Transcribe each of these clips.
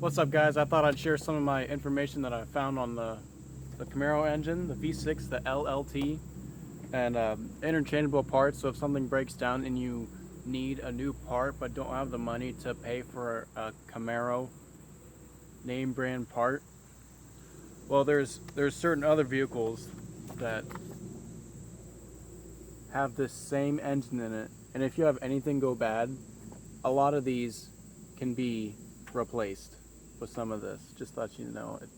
What's up, guys? I thought I'd share some of my information that I found on the Camaro engine, the V6, the LLT, and interchangeable parts. So if something breaks down and you need a new part but don't have the money to pay for a Camaro name brand part, well, there's certain other vehicles that have this same engine in it, and if you have anything go bad, a lot of these can be replaced with some of this. Just to let you know, it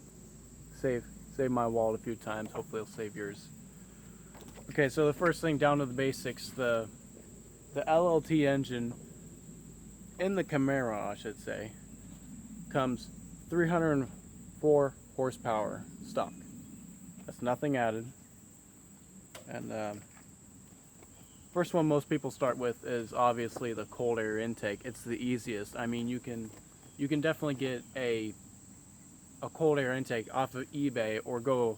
saved my wallet a few times. Hopefully it'll save yours. Okay, so the first thing, down to the basics, the LLT engine in the Camaro, I should say, comes 304 horsepower stock. That's nothing added. And first one most people start with is obviously the cold air intake. It's the easiest. I mean, you can definitely get a cold air intake off of eBay, or go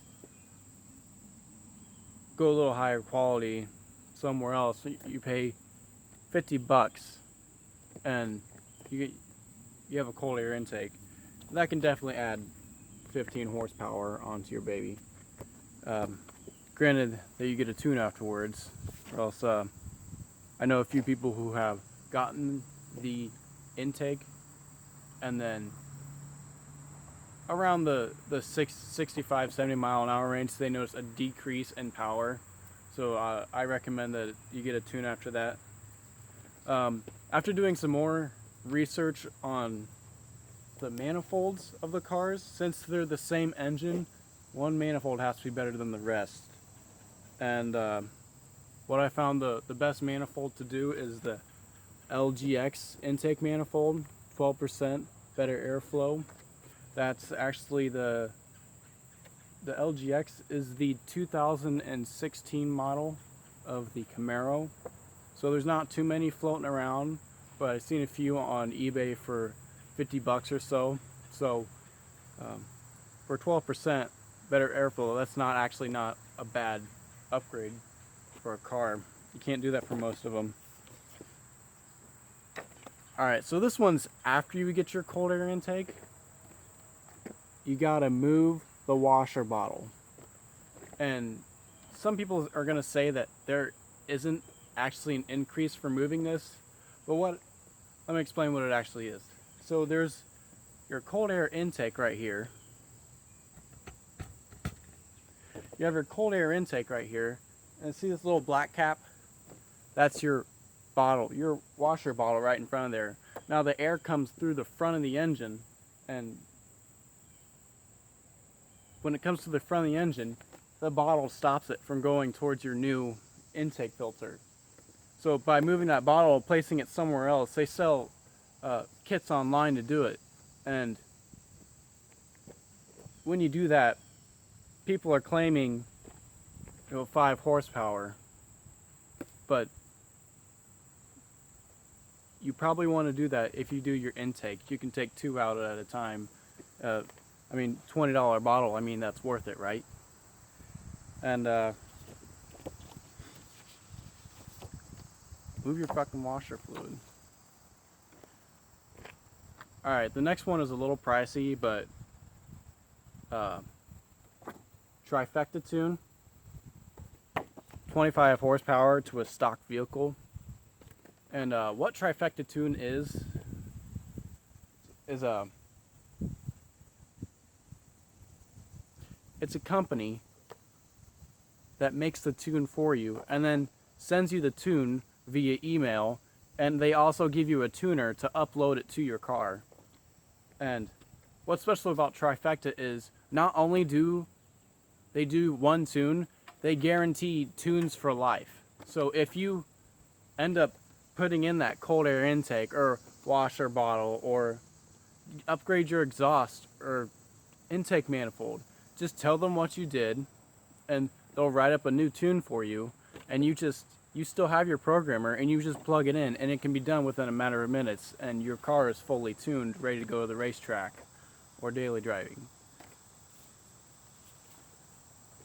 a little higher quality somewhere else. You pay $50 and you have a cold air intake. That can definitely add 15 horsepower onto your baby. Granted that you get a tune afterwards, or else I know a few people who have gotten the intake and then around the 65-70 mile an hour range, they notice a decrease in power. So I recommend that you get a tune after that. After doing some more research on the manifolds of the cars, since they're the same engine, one manifold has to be better than the rest. And what I found the best manifold to do is the LGX intake manifold, 12% better airflow. That's actually the LGX is the 2016 model of the Camaro. So there's not too many floating around, but I've seen a few on eBay for $50 or so. So for 12% better airflow, that's not a bad upgrade for a car. You can't do that for most of them. Alright, so this one's after you get your cold air intake. You gotta move the washer bottle. And some people are gonna say that there isn't actually an increase for moving this, but let me explain what it actually is. So there's your cold air intake right here. You have your cold air intake right here, and see this little black cap? That's your bottle, your washer bottle right in front of there. Now the air comes through the front of the engine, and when it comes to the front of the engine, the bottle stops it from going towards your new intake filter. So by moving that bottle, placing it somewhere else, they sell kits online to do it. And when you do that, people are claiming 5 horsepower, but you probably want to do that if you do your intake. You can take 2 out at a time. I mean, $20 bottle, I mean, that's worth it, right? And move your fucking washer fluid. Alright, the next one is a little pricey, but Trifecta Tune, 25 horsepower to a stock vehicle. And what Trifecta Tune is it's a company that makes the tune for you and then sends you the tune via email, and they also give you a tuner to upload it to your car. And what's special about Trifecta is not only do they do one tune, they guarantee tunes for life. So if you end up putting in that cold air intake or washer bottle, or upgrade your exhaust or intake manifold, just tell them what you did and they'll write up a new tune for you, and you still have your programmer and you just plug it in, and it can be done within a matter of minutes, and your car is fully tuned, ready to go to the racetrack or daily driving.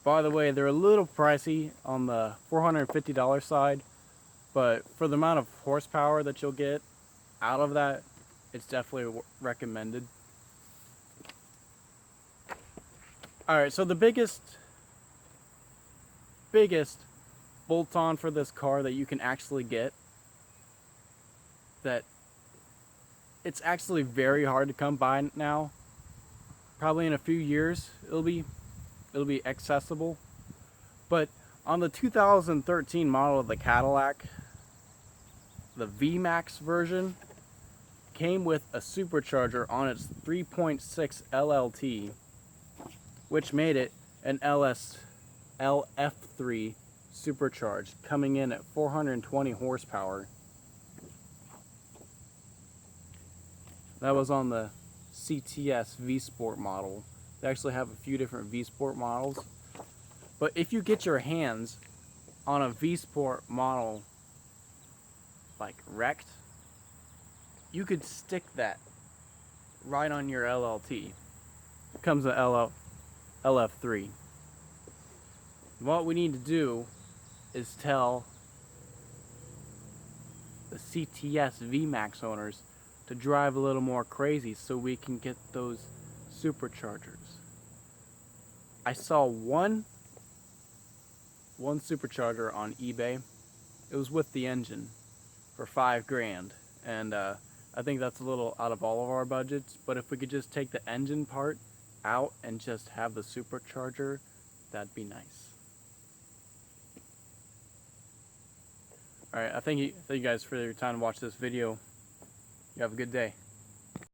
By the way, they're a little pricey on the $450 side, but for the amount of horsepower that you'll get out of that, it's definitely recommended. Alright, so the biggest bolt-on for this car that you can actually get, that it's actually very hard to come by now. Probably in a few years it'll be accessible. But on the 2013 model of the Cadillac, the VMAX version came with a supercharger on its 3.6 LLT, which made it an LF3 supercharged, coming in at 420 horsepower. That was on the CTS V-Sport model. They actually have a few different V-Sport models. But if you get your hands on a V-Sport model like wrecked, you could stick that right on your LLT. It comes an LF3. What we need to do is tell the CTS VMAX owners to drive a little more crazy so we can get those superchargers. I saw one supercharger on eBay. It was with the engine for $5,000, and I think that's a little out of all of our budgets, but if we could just take the engine part out and just have the supercharger, that'd be nice. Alright, thank you guys for your time to watch this video. You have a good day.